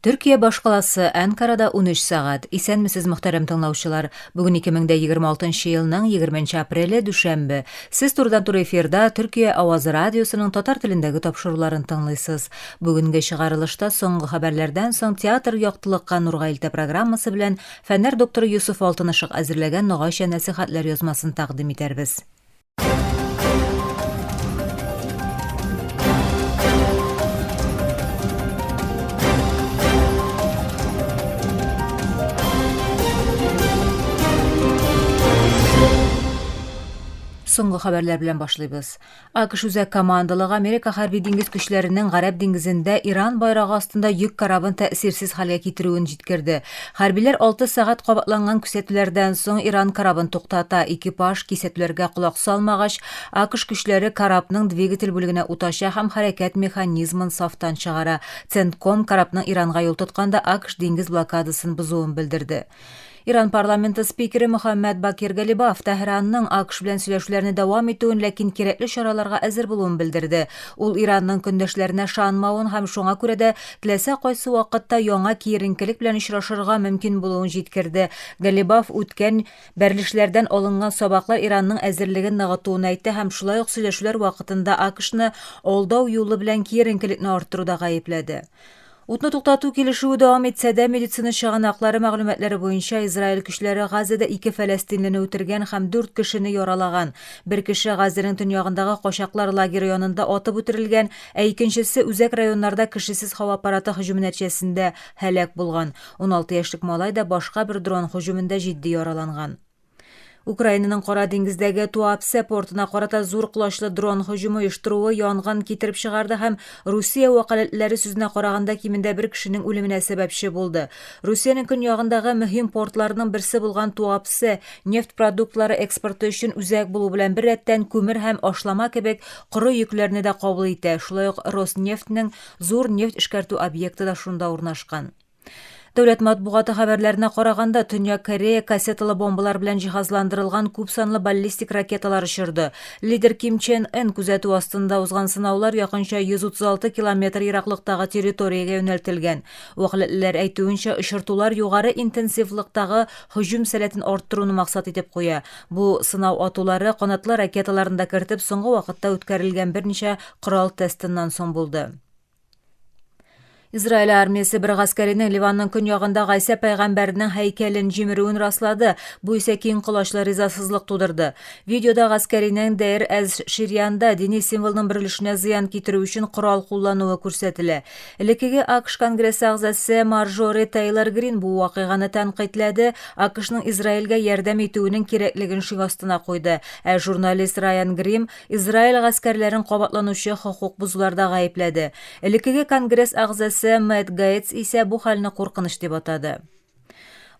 Төркия башкаласы Анкарада 13 сагат. Исәнмесез мөхтәрәм тыңлаучылар. Бүген 2026 елның 20 апреле дүшәмбе. Сез турыдан-туры эфирда Төркия авазы радиосының татар телендәге тапшыруларын тыңлыйсыз. Бүгенге чыгарылышта соңгы хәбәрләрдән соң театр яктылыкка нурга илтә программасы белән фәннәр докторы Юсуф Алтынышык әзерләгән ногайча нәсихәтләр язмасын тәкъдим итәрбез. Соңгы хәбәрләр белән башлыйбыз. АКШ үзәк командалыгы Америка хәрби диңгез көчләренең Гарәп диңгезендә Иран байрагы астында йөк карабын тәэсирсез хәлгә китерүен җиткерде. Хәрбиләр 6 сагат кабатланган күсәтүләрдән соң Иран карабын туктата. Экипаж кисәтүләргә колак салмагач, АКШ көчләре карабның двигатель бүлегенә утача һәм хәрәкәт механизмын сафтан чыгара. Центком карабның Иранга юл тотканда АКШ диңгез блокадасын бузуын белдерде. Иран парламенты спикеры Мөхәммәд Бакир Галибаф Тәһранның АКШ белән сөйләшүләрне дәвам итүен, ләкин кирәкле чараларга әзер булуын белдерде. Ул Иранның көндәшләренә шанмавын һәм шуңа күрә дә теләсә кайсы вакытта яңа киеренкелек белән очрашырга мөмкин булуын җиткерде. Галибаф үткән бәрелешләрдән алынган сабаклар Иранның әзерлеген ныгытуын әйтте һәм шулай ук сөйләшүләр вакытында АКШны алдау юлы белән киеренкелекне арттыруда гаепләде. Утны туктату килешүе дәвам итсә дә, медицина чыганаклары мәгълүматлары буенча Израиль көчләре Газада 2 фәләстинлене үтергән һәм 4 кешене яралаган. Бер кеше Газаның төньягындагы качаклар лагере янында атып үтерелгән, ә икенчесе үзәк районнарда кешесез һава аппараты һөҗүме нәтиҗәсендә һәлак булган. 16 яшьлек малай да башка бер дрон һөҗүмендә җитди яраланган. Украинаның Кара диңгездәге Туапсе портына карата зур кылачлы дрон һөҗүме оештыруы янгын китереп чыгарды һәм Русия вәкаләтләре сүзенә караганда кимендә бер кешенең үлеменә сәбәпче булды. Русиянең көньягындагы мөһим портларның берсе булган Туапсе нефть продуктлары экспорты өчен үзәк булу белән бер рәттән күмер һәм ашлама кебек коры йөкләрне дә кабул итә. Шулай ук Роснефтьнең зур нефть эшкәртү объекты да шунда урнашкан. Дәүләт матбугаты хәбәрләренә караганда, Төньяк Корея кассеталы бомбалар белән җиһазландырылган күп санлы баллистик ракеталар очырды. Лидер Ким Чен Ын күзәтү астында узган сынаулар якынча 136 километр ераклыктагы территориягә юнәлтелгән. Вәкилләр әйтүенчә, очыртулар югары интенсивлыктагы һөҗүм сәләтен арттыруны максат итеп куя. Бу сынау атулары канатлы ракеталарында кертеп соңгы вакытта үткәрелгән берничә корал тестыннан соң булды. Израиль армиясе бер гаскәринең Ливанның көньягында Гайса пәйгамбәрнең һәйкәлен җимерүен раслады. Бу исә киң колачлы ризасызлык тудырды. Видеода гаскәринең Дейр әз-Ширьянда дини символның берилешенә зыян китерү өчен корал куллануы күрсәтелә. Элеккеге АКШ Конгрессы әгъзасы Марджори Тейлор Грин бу вакыйганы тәнкыйтьләде, АКШның Израильгә ярдәм итүенең кирәклеген шик астына куйды. Ә журналист Райан Грим Израиль гаскәрләрен кабатланучы хокук бузуларда гаепләде. Элеккеге Конгресс әгъзасы Мэтт Гейтс исә бу хәлне куркыныч дип атады.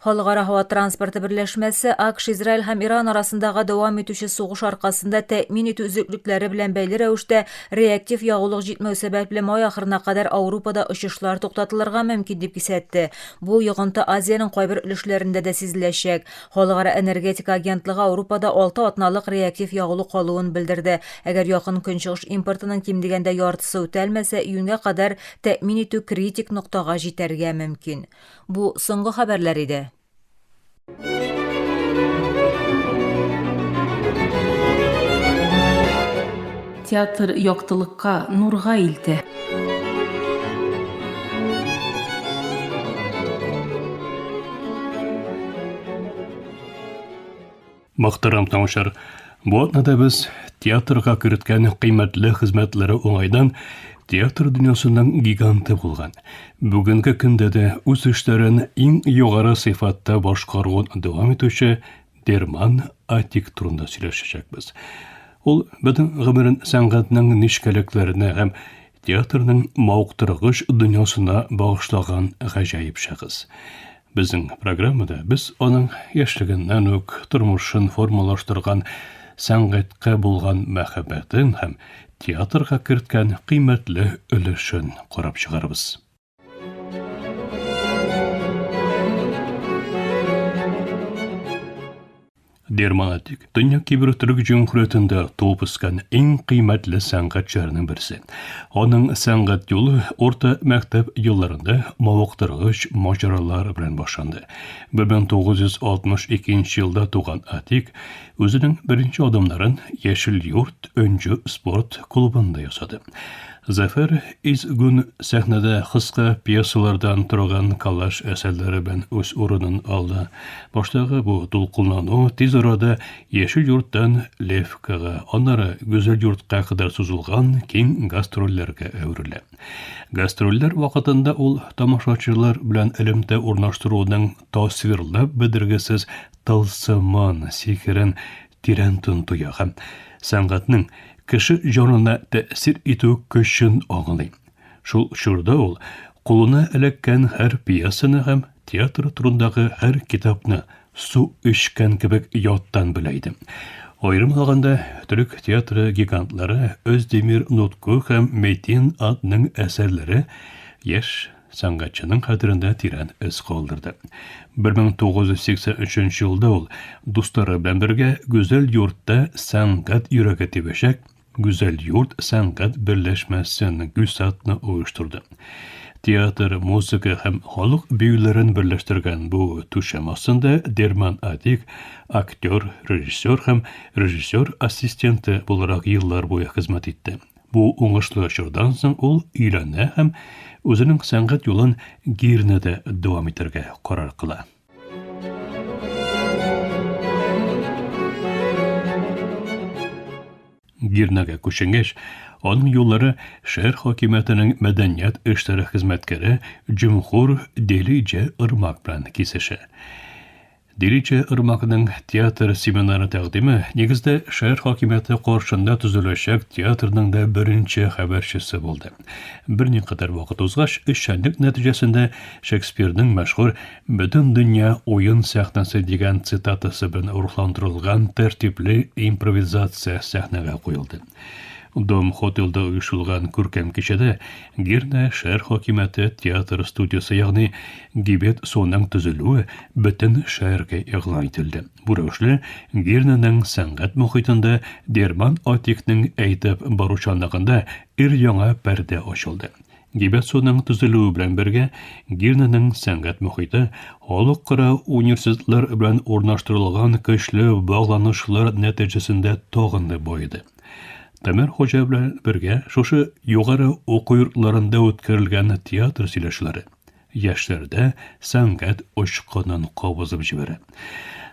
Халыкара һава транспорты берләшмәсе АКШ, Израиль һәм Иран арасындагы дәвам итүче сугыш аркасында тәэмин итү үзәклекләре белән бәйле рәвештә реактив ягулык җитмәү сәбәпле май ахырына кадәр Ауропада очышлар туктатылырга мөмкин дип кисәтте. Бу йогынты Азиянең кайбер өлешләрендә дә сизеләчәк. Халыкара энергетика агентлыгы Ауропада 6 атналык реактив ягулык калуын белдерде. Әгәр якын көнчыгыш импортының ким дигәндә яртысы үтәлмәсә, июньгә кадәр тәэмин итү критик ноктага җитәргә мөмкин. Бу соңгы хәбәрләр иде. Театр яктылыкка, нурга илтә. Мөхтәрәм тамашачылар, бу атнада без театрга кирткән кыйммәтле хезмәтләре уңайдан театр дөньясының гиганты булган. Бүгенге көндә дә үз эшләрен иң югары сыйфатта башкаруын дәвам итүче Дерман Атик турында сөйләшәчәкбез. Ул бөтен гомерен сәнгатьнең нечкәлекләренә һәм театрның мавыктыргыч дөньясына багышлаган гаҗәеп шәхес. Безнең программада без аның яшьлегеннән үк тормышын формалаштырган сәнгатькә булган мәхәббәтен һәм театрга керткән кыйммәтле өлешен карап чыгарбыз. Dermanatik, Dünya Kibir Türk Cumhuriyeti'nde tuğup ıskan en kıymetli sanatçılarının birisi. Onun sanat yolu orta mektep yıllarında mavıqtırgıç maceralar bilen başlandı. 1962 yılda doğan Atik, özünün birinci adımların Yeşil Yurt Öncü Sport klubunda yasadı. Zafer iz gün sahnede kıska piyasalardan turgan kalaş eserleri ben öz orunun aldı. Baştagı bu dulkullanı tez arada Yeşil Yurt'tan Lefkaga, onlara Güzel Yurt'a kadar suzulgan keng gastrollerge evrildi. Gastroller vaqtında ol tamaşaçılar bilen elimde ornaştırudun tasvirlab bidirgesiz tılsımın sikirin tirentun tuyağım. Sanatның kişi canına tesir etü köşün ağılay. Şurada ol, kuluna elekken her piyasını hem tiyatro turundagı her kitapны su içken kebek yottan bileydim. Ayrım alganda Türk tiyatro gigantlары Özdemir Nutku hem Metin adının eserleri yaş sanatçının hatırında tiren iz kaldırdı. 1983 yılda ol, dostları bilen birge Güzel Yurt'ta sanat yürege tebeşek, Güzel Yurt Sanat Birleşmesi'nin güsatını uyuşturdu. Tiyatr, müzik hem halk büyülerin birleştirgen bu tuşamasında Derman Atik, aktör, rejissör hem rejissör asistenti olarak yıllar boyu hizmet etti. Bu oңышlı şırdan soň ol üýlenä hem özüniň sanat ýolun girnede dowam ettirge karar kıla. Girnege köşengeç, onun yolları şehir hakimiyetinin medeniyet işleri hizmetkeri Cumhur Delice Irmak bilen kesişi. Delice Irmak'ın tiyatr seminarı təqdimi negizde şehir hakimiyeti qarşında tüzülüşek tiyatrının da birinci haberçisi boldu. Bir ne kadar vaqt uzgaç işçenlik netijesinde Shakespeare'nin meşhur "Bütün dünya oyun sahnesi" degan sitatısı bilen ruhlandırılgan tertipli improvizasiya sahnege koyuldu. Dom Hotel'da uyuşulgan көркем kişede Girne şehir hakimiyeti tiyatr studiyası yani Gibet sonun tüzülüğü bütün şehirge ilan etildi. Bu röşle Girne'nin sanat muhitinde Derman Atik'nin eğitip baruşanlığında yana perde açıldı. Gibet sonun tüzülüğü bilen birge Girne'nin sanat muhiti halkara üniversiteler bilen ornaştırılgan köşlü bağlanışlar netijesinde toğınlı boyudu. Tamer Hoca bilen birge şoşu ýogary oku ýurtlarynda ötkerilgen tiyatr sileşleri ýaşlarda sanat oşuqynyň gowazyp jibere.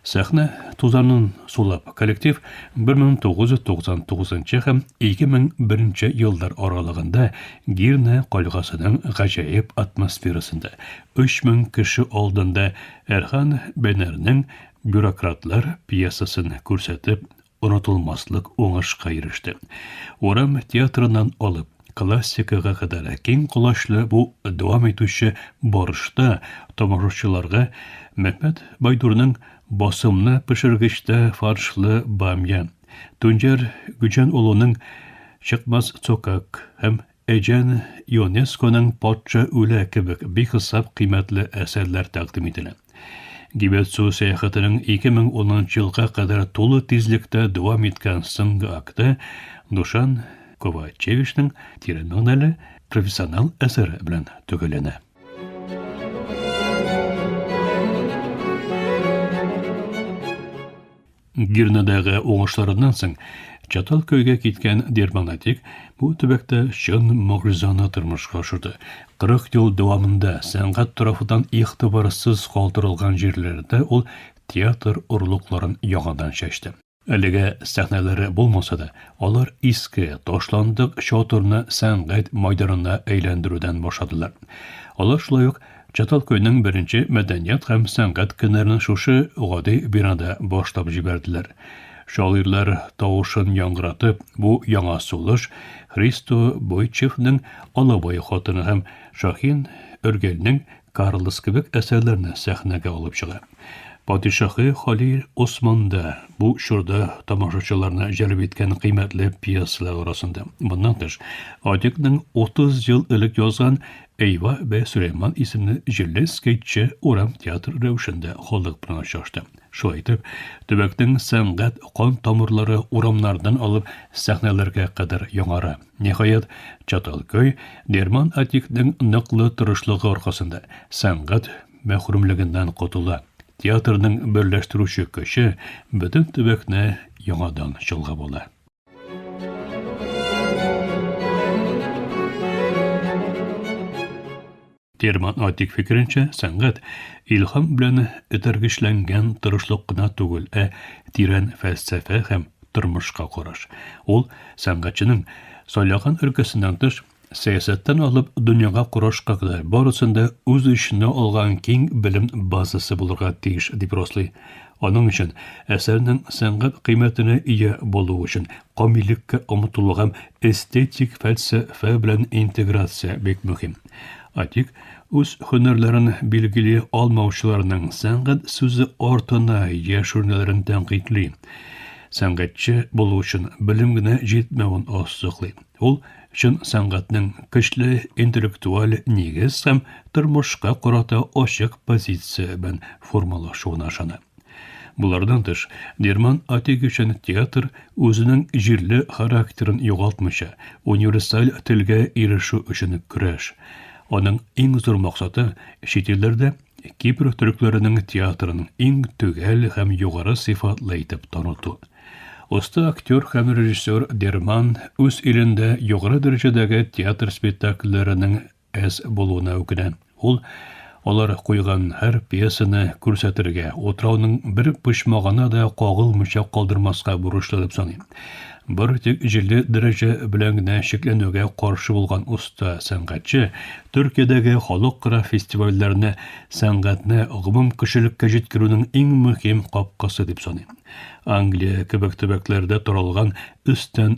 Sahna tuzanyň sulap kollektiv 1999 hem 2001 ýyllar aralygynda Girne kalgasynyň gajaýyp atmosferasynda 3000 kişi aldynda Erhan Bener'nin bürokratlar piyasasyny görsetip unutulmaslık oňaşga erişdi. Oram teatrından alıp klassikaga kadar keng kulaşlı bu dowam etüşi barışda tamaşaçylarga Mehmet Baydur'un basımlı pişirgiçte farşlı bamya, Tuncer Gücen ulunyň Çıkmaz Sokak hem Ejen Ionesco'nun Patça Üle kebek behysap kıymetli eserler takdim edilen. Gibet su seyahatinin 2010 yılga kadar tolu tizlikte devam etken sıngı akta Duşan Kovačević'nin tirenmanali profesional eseri bilen tökelene. Girne'däge oňuşlaryndan soň Çatal köyge gitken Derman Atik bu tübekte şön muğrizana tırmışga şurdu. 40 yıl devamında sanat tarafından ihtibarsız kaldırılgan yerlerde ol tiyatr urlukların yağadan şeşti. Elige sahneleri bulmasa da olar iski toşlandık şoturunu sanat maydanına eğlendiruden başladılar. Olar şulayok Çatal köyünün birinci medeniyet hem sanat günlerini şuşu gadi binada başlap jiberdiler. Şairler tavuşun yaڭratıp bu yaڭa suluş Hristo Boychev'nin Alaboy hatyny hem Şahin Örgel'nin Karlys kebek eserlerini sahnege alıp çıga. Padişahı Halil Osman da bu şurada tamaşaçılarına jelip etken kıymetli piyasalar arasında. Bundan tış, Atik'nin 30 yıl ilik yazgan Eyva ve Süleyman isimli jilli sketçi Uram teatr rövüşünde holluk bilen açıştı. Şu aytıp, tübektin sangat kon tomurları uramlardan alıp sahnelerge kadar yoңары. Nihayet, Çatalköy, Derman Atik'nin nıklı turuşluğu orkasında sangat mehrumliginden kutula. Teatrның birleştirüşü köşü bütün tübekne yoңadan çılga bola. Derman Atik fikrinçe sangat ilham bilen etergişlengen turuşluk gına tugul, tiren felsefe hem turmuşka koraş. Ol sangatçının soylagan ülkesinden tış siyasattan alıp dünyaga kuraşka kadar barısında öz işine olgan keng bilim bazısı bulurga tiyiş dip rosly. Onun için eserinin sangat kıymetine iyi boluğu için komillikke umutuluğu hem estetik felsefe bilen integrasiya bek mühim. Atik, öz hünerlerin bilgili olmavçılarının sangat sözü ortana yaşurnelerin tenkitli. Sangatçı buluğu için bilimgine jetmevun osuqli. Ol, şun sangatның kışlı intellektual nigiz hem turmuşka kurata oşık pozisiya ben formalaşuuna şana. Bulardan tış, Derman Atik üçün teatr özünün jirli karakterin yoğaltmışa, universal tilge erişu üçün küreş. Onun en zor maksatı şetillerde Kipr Türklerinin teatrının en tügel hem yukarı sıfatlı etip tanıtı. Usta aktör hem rejissör Derman öz ilinde yukarı derecedeki teatr spektakllerinin ez buluğuna ökünen. Olar koygan her piyesini көрсәтергә, otrauның bir pışmağına da qağılmışa qaldırmaska buruşlu dip sanayım. Bir tek jilli derece bilen gine şeklenöge qarşı bulgan usta sangatçı, Türkiye'deki halk kıra festivallerine sangatны gımım kişilikke jetkirүүnүн en mühim qapqası dip sanayım. Angliya kebek töbeklerde turalgan üstten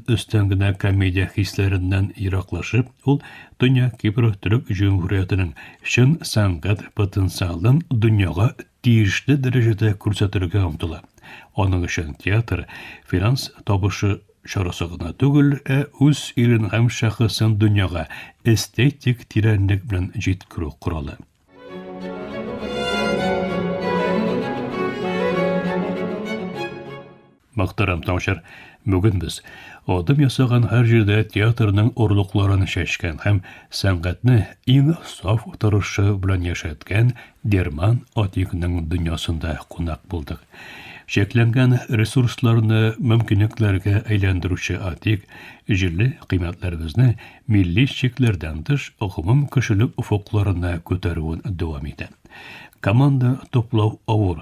gine komediya hislerinden iraklaşıp, ol Dünya Kipr Türk Cumhuriyeti'nin şın sangat potensialın dünyaga tiyişli derecede көрсәтергә umtula. Onun için teatr finans tabışı şarasıgına tügül, öz ilin hem şahısın dünyaga estetik tirenlik bilen jetkirүү kuralı. Muhtaram tamaşar, bugün biz adım yasagan her жерде teatrның oruqlaryny şeşken hem sangatny en saf turuşy bilen yaşatgan Derman Atik'nin dünyasında konak bulduk. Şeklengen resurslarını mümkünliklerge aylandırıcı Atik, jirli kıymetlerimizni milli şeklerden dış okumum kişilik ufuklarına көтөрүүн devam eden. Komanda toplav avur,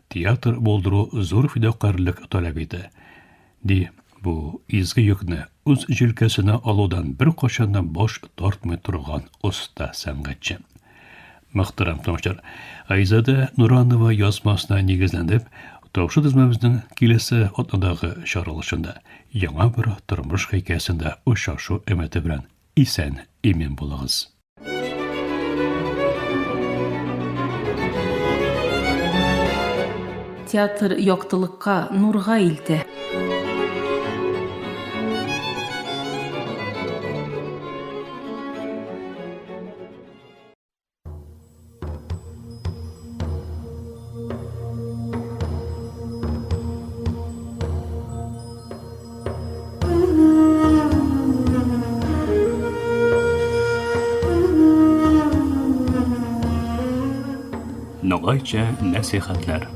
teatr bolduru zor fidakarlık talep edi. Bu izgi yükni öz jilkesine aludan bir koşandan boş tortmay turgan usta sangatçı. Muhtaram tamaşar, Ayzada Nuranova yazmasına negizlenip, Tavşı dizmemizдің келесі отнадағы шаралышында, яңа бір тұрмыш хикаясында ұшашу үміті білән исән емен болығыз. Театр яктылыкка, нурга илтә. Noğayça nasihatler.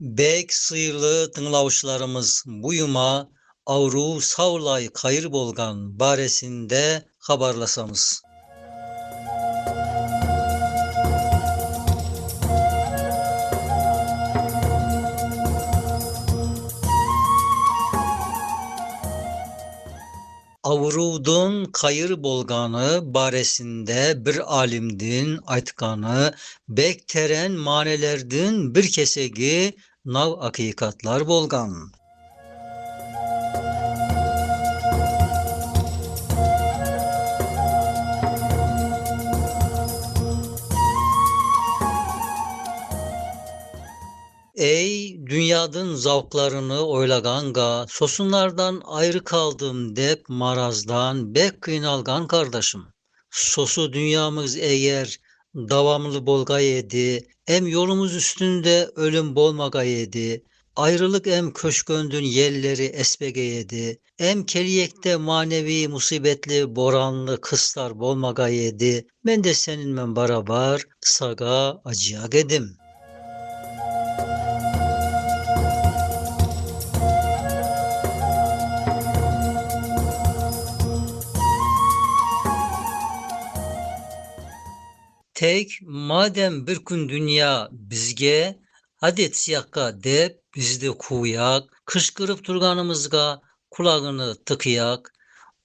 Bek sıyırlı tınlavuşlarımız buyuma avru savlay kayır bolgan baresinde habarlasamız. Avrudun kayır bolganı baresinde bir alimdin aytkanı bek teren manelerdin bir kesegi nav hakikatlar bolgan. Ey dünyadın zavklarını oylaganğa, sosunlardan ayrı kaldım dep marazdan bek kıynalgan kardeşim. Sosu dünyamız eğer davamlı bolgay edi, em yolumuz üstünde ölüm bolmagay edi, ayrılık em köşköndün yelleri esbege edi, em keliyekte manevi musibetli boranlı kıslar bolmagay edi, men de seninle beraber saga acıyak edim. Tek madem bir gün dünya bizge hadi siyakka dep bizde kuyak, kışkırıp turganımızga kulağını tıkıyak.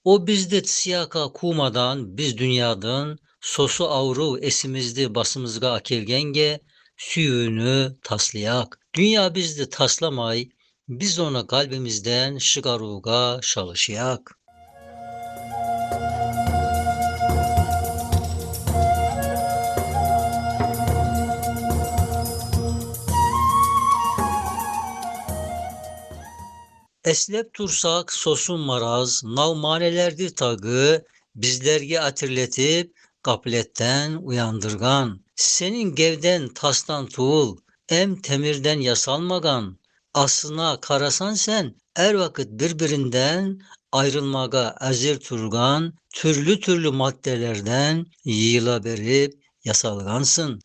O bizde siyaka kumadan biz dünyadan sosu avru esimizde basımızga akelgenge süyünü taslayak. Dünya bizde taslamay, biz ona kalbimizden şıgaruga çalışayak. Eslep tursak sosun maraz, navmanelerdi tagı, bizlerge atirletip gafletten uyandırgan. Senin gevden tastan tuğul, em temirden yasalmagan. Aslına karasan sen, er vakit birbirinden ayrılmaga azir turgan, türlü türlü maddelerden yığıla berip yasalgansın.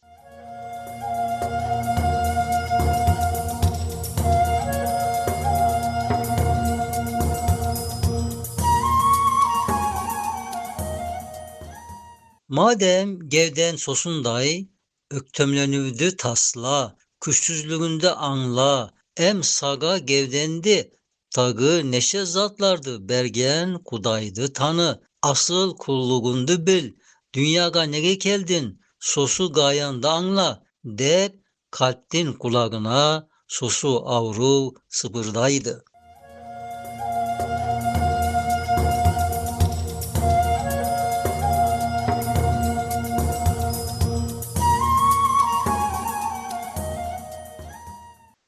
Madem gevden sosunday, öktemlenüvdü tasla, küçsüzlüğünde anla, em saga gevdendi, tagı neşe zatlardı bergen kudaydı tanı, asıl kulluğundu bil, dünyaga nege geldin, sosu gayanda anla, dep kalptin kulağına sosu avru sıbırdaydı.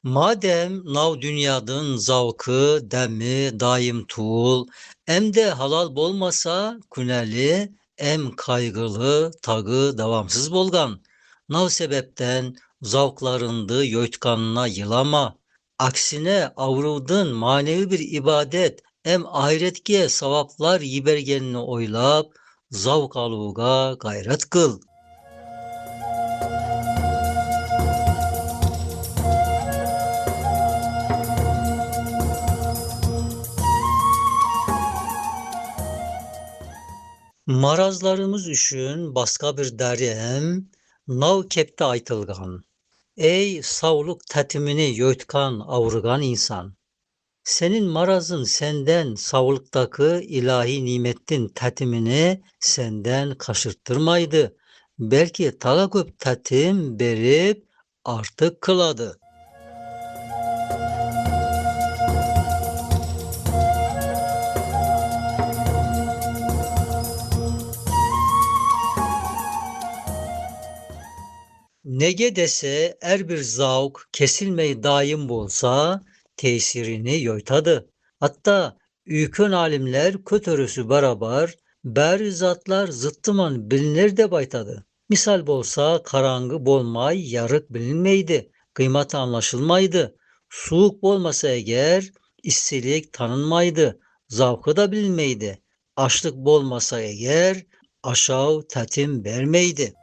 Madem nav dünyadın zavkı, demi, daim tuğul, em de halal bolmasa küneli, em kaygılı, tagı davamsız bolgan. Nav sebepten zavklarındı yoytkanına yılama. Aksine avrudun manevi bir ibadet, em ahiretke savaplar yibergenini oylap, zavk aluga gayret kıl. Marazlarımız üçün başka bir derem, nav kepte aytılgan. Ey savluk tətimini yoytkan, avrugan insan. Senin marazın senden savluktaki ilahi nimetin tətimini senden kaşırttırmaydı. Belki taga köp tətim berip artık kıladı. Nege dese er bir zavk kesilmeyi daim bolsa tesirini yoytadı. Hatta ükün alimler kötörüsü beraber beri zatlar zıttıman bilinir de baytadı. Misal bolsa karangı bolmay yarık bilinmeydi. Kıymatı anlaşılmaydı. Soğuk bolmasa eğer istilik tanınmaydı. Zavkı da bilinmeydi. Açlık bolmasa eğer aşağı tetim vermeydi.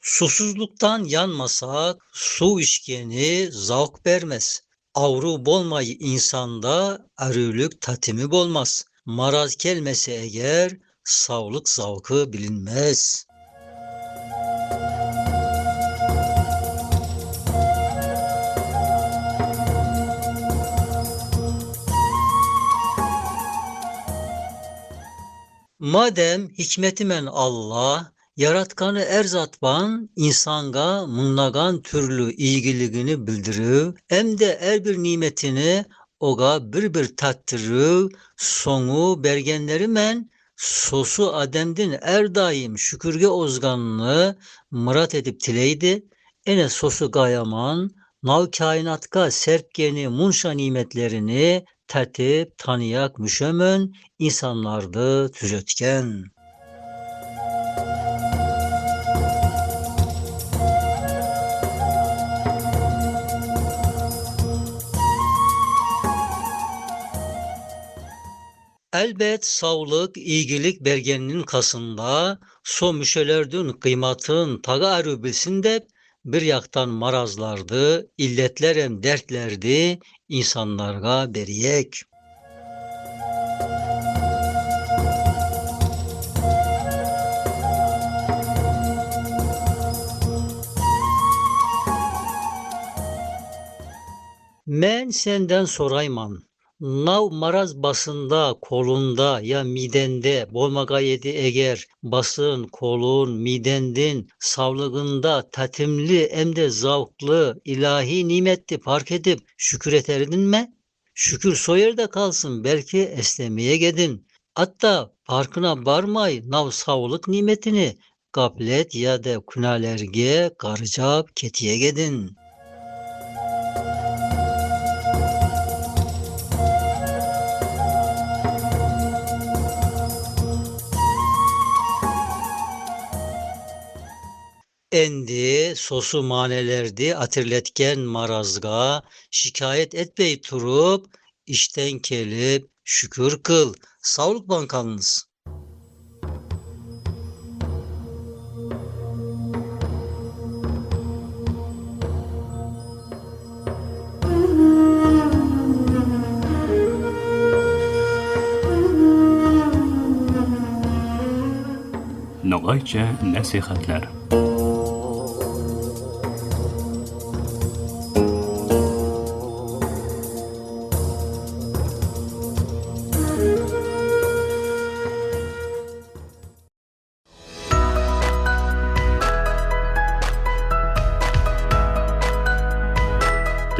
Susuzluktan yanmasak su içkeni zavk vermez. Avru bolmayı insanda arülük tatimi bolmaz. Maraz gelmese eğer sağlık zavkı bilinmez. Madem hikmetimen Allah, yaratkanı erzatban, insanga mınlagan türlü ilgiliğini bildirir, hem de her bir nimetini oga bir tattırı soňu bergenleri men sosu ademdin er daim şükürge ozganını murat edip tileydi. Ene sosu gayaman, nav kainatka serpgeni munşa nimetlerini tatip tanıyak müşömön insanlardı tüzetken. Elbet sağlık, iyigilik bergeninin kasında so müşelerdün kıymatın taga arı bilsin de bir yaktan marazlardı, illetlerem dertlerdi insanlarga beriyek. Men senden sorayman. Nav maraz basında, kolunda ya midende bolmaga yedi eğer basın, kolun, midendin savlığında tatimli emde zavklı ilahi nimetti fark edip şükür eterdin mi? Şükür soyerde kalsın belki eslemeye gedin. Hatta farkına varmay nav savlık nimetini gaflet ya da künalerge garcap ketiye gedin. Endi sosu manelerdi atirletken marazga şikayet etmey turup işten kelip şükür kıl. Sağlık bankanınız. Nogayça nasihatler.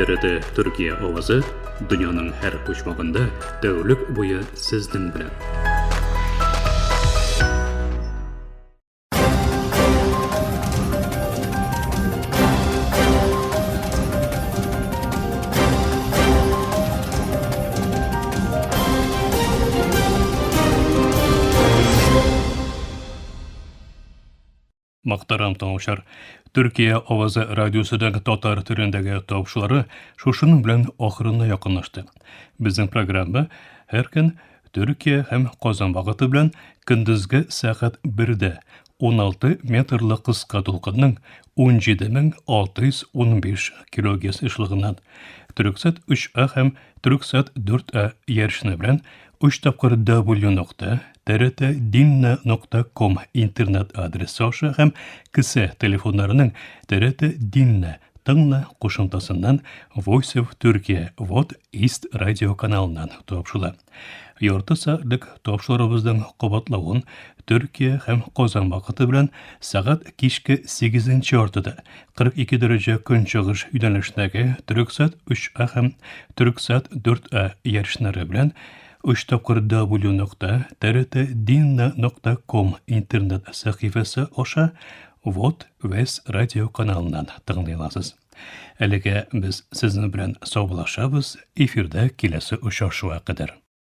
TRT Türkiye Ovazı dünyanın her kuşmağında döwlük boyu sizden bilen. Maktaram toňuşar, Türkiye Ovazı Radyosu'dan Tatar türündägi topşulary şuşunun bilen oxyryna ýakynlaşdy. Bizim programma her gün Türkiye hem Kozan wagty bilen gündüzgi saat 1-de 16 metrli kıska dolkanyň 17615 kHz ışlygyndan Türksat 3A hem Türksat 4A ýerşine bilen 3 tapkır www.trtdinna.com internet adresi aşa hem kısa telefonlarının TRT Dinna Tığna koşuntasından Voice of Turkey What East Radio kanalından topşula. Yorta saatlik topşularımızdan qobatlawyn Türkiye hem Kozan wagty bilen saat kişki 8-nji ortada 42 derece künçüğüş ýönelişdäki Türksat 3A hem Türksat 4A ýerşinleri bilen 3 tapkır www.trtdinna.com internet sahifesi oşa What West Radio kanalından tığınlaylasız. Elege biz sizin bilen soğulaşabız efirde kilesi uçaşığa kadar.